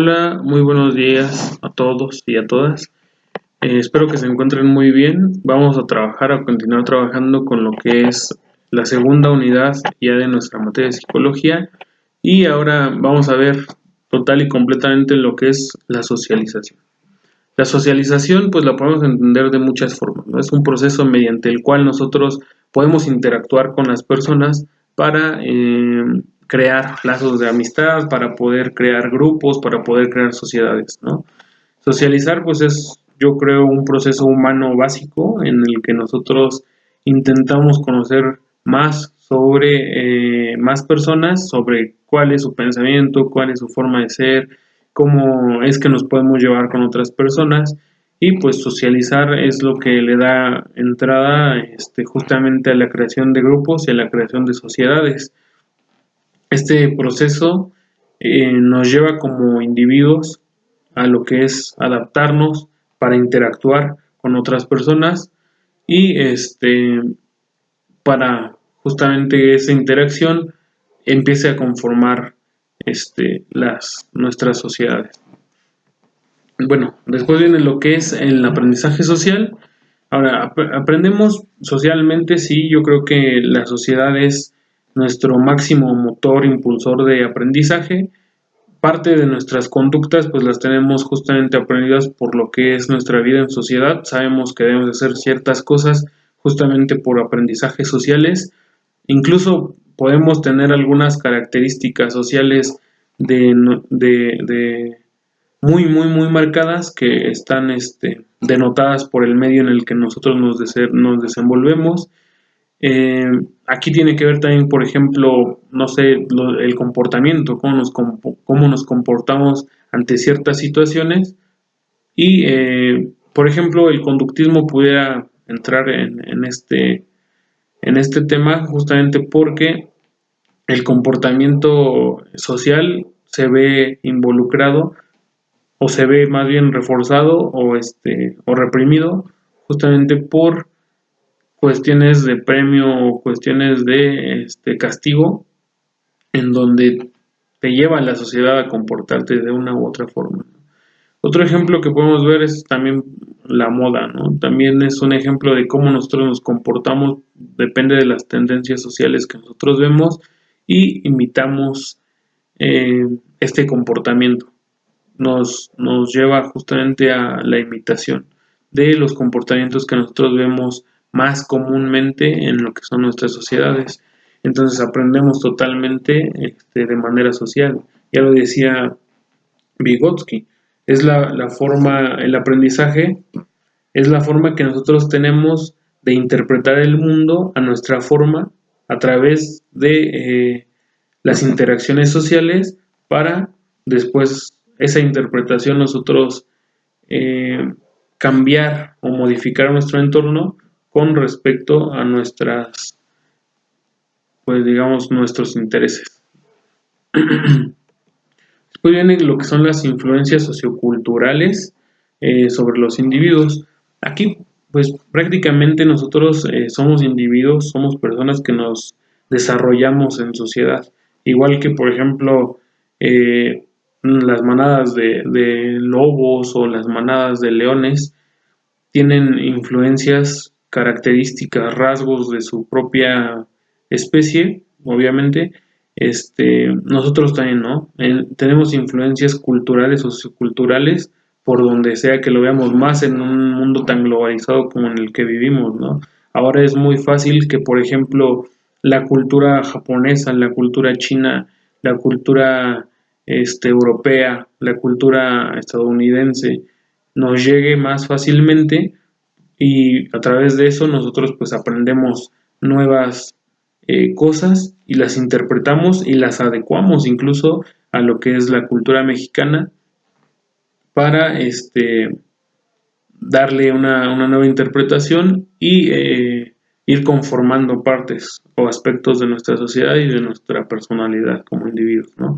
Hola, muy buenos días a todos y a todas. Espero que se encuentren muy bien. Vamos a continuar trabajando con lo que es la segunda unidad ya de nuestra materia de psicología y ahora vamos a ver total y completamente lo que es la socialización. La socialización pues la podemos entender de muchas formas, ¿no? Es un proceso mediante el cual nosotros podemos interactuar con las personas para crear lazos de amistad, para poder crear grupos, para poder crear sociedades, ¿no? Socializar pues es, yo creo, un proceso humano básico en el que nosotros intentamos conocer más sobre más personas, sobre cuál es su pensamiento, cuál es su forma de ser, cómo es que nos podemos llevar con otras personas y pues socializar es lo que le da entrada justamente a la creación de grupos y a la creación de sociedades. Este proceso nos lleva como individuos a lo que es adaptarnos para interactuar con otras personas y para justamente esa interacción empiece a conformar nuestras sociedades. Bueno, después viene lo que es el aprendizaje social. Ahora, aprendemos socialmente, sí, yo creo que la sociedad es nuestro máximo motor impulsor de aprendizaje. Parte de nuestras conductas pues las tenemos justamente aprendidas por lo que es nuestra vida en sociedad. Sabemos que debemos hacer ciertas cosas justamente por aprendizajes sociales. Incluso podemos tener algunas características sociales de, de muy marcadas que están denotadas por el medio en el que nosotros nos desenvolvemos. Eh, Aquí tiene que ver también, por ejemplo, no sé, el comportamiento, cómo nos comportamos ante ciertas situaciones y, por ejemplo, el conductismo pudiera entrar en este tema justamente porque el comportamiento social se ve involucrado o se ve más bien reforzado o reprimido justamente por cuestiones de premio o cuestiones de castigo en donde te lleva a la sociedad a comportarte de una u otra forma. Otro ejemplo que podemos ver es también la moda, ¿no? También es un ejemplo de cómo nosotros nos comportamos, depende de las tendencias sociales que nosotros vemos y imitamos este comportamiento. Nos lleva justamente a la imitación de los comportamientos que nosotros vemos más comúnmente en lo que son nuestras sociedades. Entonces aprendemos totalmente de manera social. Ya lo decía Vygotsky, es la forma, el aprendizaje es la forma que nosotros tenemos de interpretar el mundo a nuestra forma a través de las interacciones sociales para después esa interpretación nosotros cambiar o modificar nuestro entorno con respecto a pues digamos, nuestros intereses. Después viene lo que son las influencias socioculturales sobre los individuos. Aquí, pues prácticamente nosotros somos individuos, somos personas que nos desarrollamos en sociedad. Igual que, por ejemplo, las manadas de lobos o las manadas de leones tienen influencias, características, rasgos de su propia especie, obviamente. Nosotros también, ¿no? Tenemos influencias culturales o socioculturales por donde sea que lo veamos, más en un mundo tan globalizado como en el que vivimos, ¿no? Ahora es muy fácil que, por ejemplo, la cultura japonesa, la cultura china, la cultura europea, la cultura estadounidense, nos llegue más fácilmente y a través de eso nosotros pues aprendemos nuevas cosas y las interpretamos y las adecuamos incluso a lo que es la cultura mexicana para darle una nueva interpretación y ir conformando partes o aspectos de nuestra sociedad y de nuestra personalidad como individuos, ¿no?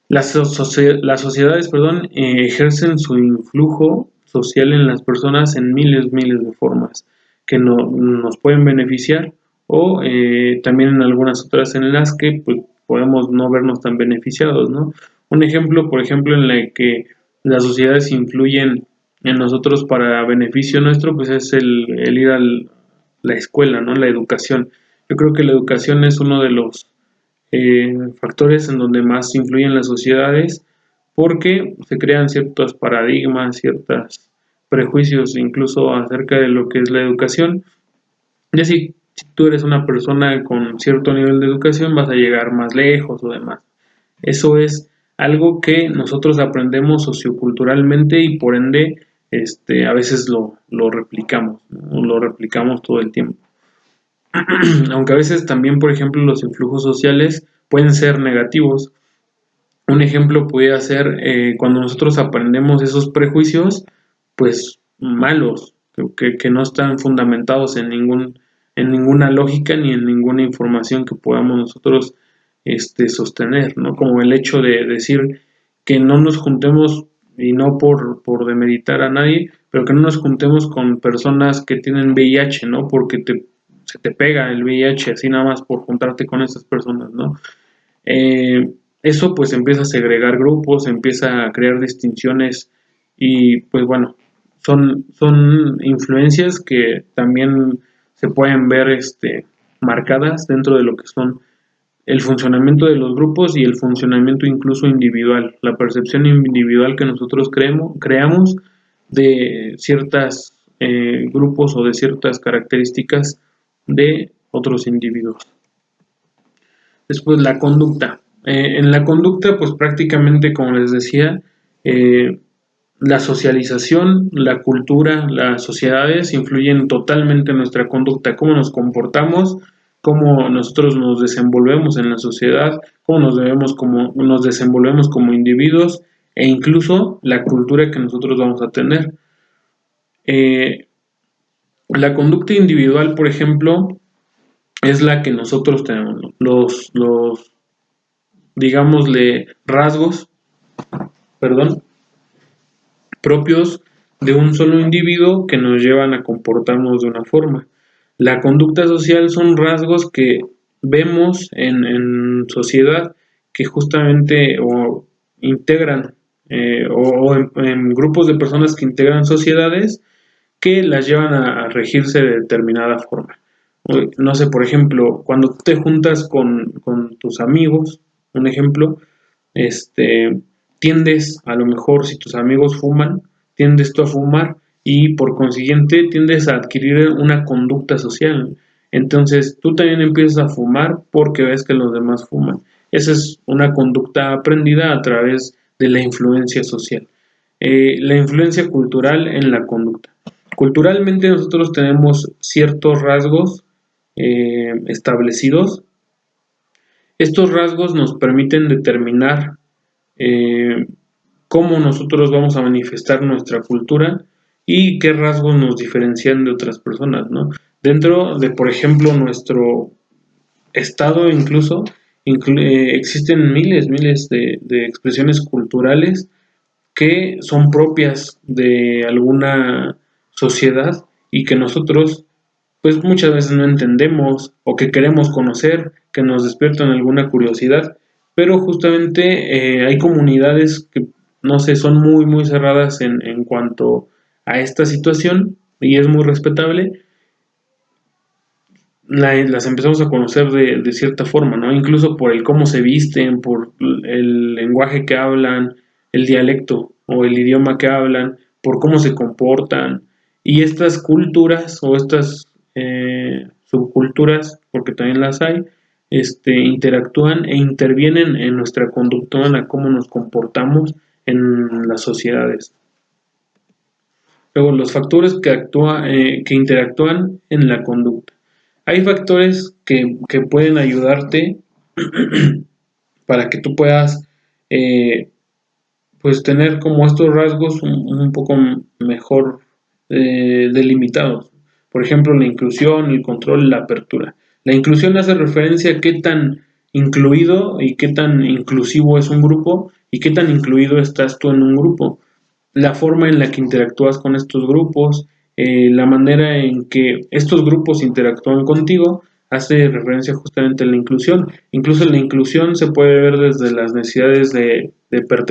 Las sociedades, perdón, ejercen su influjo social en las personas en miles de formas que nos pueden beneficiar o también en algunas otras en las que pues, podemos no vernos tan beneficiados, ¿no? Un ejemplo, por ejemplo, en el que las sociedades influyen en nosotros para beneficio nuestro, pues es el ir a la escuela, ¿no? La educación. Yo creo que la educación es uno de los factores en donde más influyen las sociedades porque se crean ciertos paradigmas, ciertos prejuicios incluso acerca de lo que es la educación. Y así, si tú eres una persona con cierto nivel de educación, vas a llegar más lejos o demás. Eso es algo que nosotros aprendemos socioculturalmente y por ende a veces lo replicamos, ¿no? Lo replicamos todo el tiempo. Aunque a veces también, por ejemplo, los influjos sociales pueden ser negativos. Un ejemplo puede ser cuando nosotros aprendemos esos prejuicios, pues malos, que no están fundamentados en ninguna lógica ni en ninguna información que podamos nosotros sostener, ¿no? Como el hecho de decir que no nos juntemos, y no por demeritar a nadie, pero que no nos juntemos con personas que tienen VIH, ¿no? Porque se te pega el VIH así nada más por juntarte con esas personas, ¿no? Eso pues empieza a segregar grupos, empieza a crear distinciones y pues bueno, son influencias que también se pueden ver marcadas dentro de lo que son el funcionamiento de los grupos y el funcionamiento incluso individual, la percepción individual que nosotros creamos de ciertos grupos o de ciertas características de otros individuos. Después la conducta. En la conducta, pues prácticamente, como les decía, la socialización, la cultura, las sociedades influyen totalmente en nuestra conducta, cómo nos comportamos, cómo nosotros nos desenvolvemos en la sociedad, cómo nos desenvolvemos como individuos e incluso la cultura que nosotros vamos a tener. La conducta individual, por ejemplo, es la que nosotros tenemos, ¿no? Los digámosle, rasgos, perdón, propios de un solo individuo que nos llevan a comportarnos de una forma. La conducta social son rasgos que vemos en sociedad que justamente o integran o en grupos de personas que integran sociedades que las llevan a regirse de determinada forma. No sé, por ejemplo, cuando tú te juntas con tus amigos, un ejemplo, tiendes, a lo mejor si tus amigos fuman, tiendes tú a fumar y por consiguiente tiendes a adquirir una conducta social. Entonces tú también empiezas a fumar porque ves que los demás fuman. Esa es una conducta aprendida a través de la influencia social. La influencia cultural en la conducta. Culturalmente nosotros tenemos ciertos rasgos establecidos. Estos rasgos nos permiten determinar cómo nosotros vamos a manifestar nuestra cultura y qué rasgos nos diferencian de otras personas, ¿no? Dentro de, por ejemplo, nuestro estado incluso, existen miles de expresiones culturales que son propias de alguna sociedad y que nosotros pues muchas veces no entendemos o que queremos conocer, que nos despiertan alguna curiosidad, pero justamente hay comunidades que, no sé, son muy cerradas en cuanto a esta situación y es muy respetable, las empezamos a conocer de cierta forma, ¿no? Incluso por el cómo se visten, por el lenguaje que hablan, el dialecto o el idioma que hablan, por cómo se comportan. Y estas culturas o estas subculturas, porque también las hay, interactúan e intervienen en nuestra conducta, en a cómo nos comportamos en las sociedades. Luego, los factores que interactúan en la conducta. Hay factores que pueden ayudarte para que tú puedas pues tener como estos rasgos un poco mejor delimitados. Por ejemplo, la inclusión, el control, la apertura. La inclusión hace referencia a qué tan incluido y qué tan inclusivo es un grupo y qué tan incluido estás tú en un grupo. La forma en la que interactúas con estos grupos, la manera en que estos grupos interactúan contigo, hace referencia justamente a la inclusión. Incluso la inclusión se puede ver desde las necesidades de pertenecer